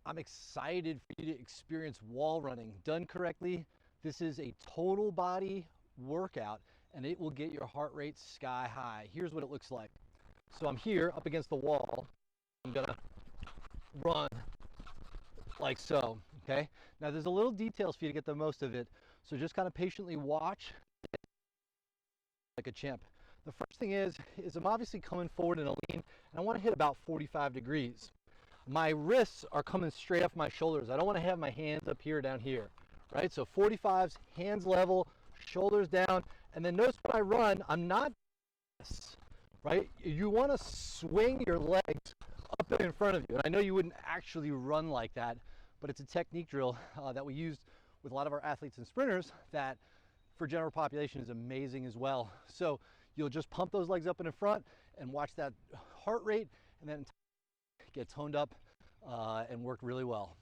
I'm excited for you to experience wall running. Done correctly, this is a total body workout and it will get your heart rate sky high. Here's what it looks like. So I'm here up against the wall. I'm gonna run like so, okay? Now there's a little details for you to get the most of it, so just kind of patiently watch like a chimp. The first thing is I'm obviously coming forward in a lean, and I want to hit about 45 degrees. My wrists are coming straight off my shoulders. I don't want to have my hands up here, down here, right? So 45s, hands level, shoulders down, and then notice when I run, I'm not this, right? You want to swing your legs up and in front of you. And I know you wouldn't actually run like that, but it's a technique drill that we used with a lot of our athletes and sprinters that for general population is amazing as well. So you'll just pump those legs up and in front and watch that heart rate and then get toned up and work really well.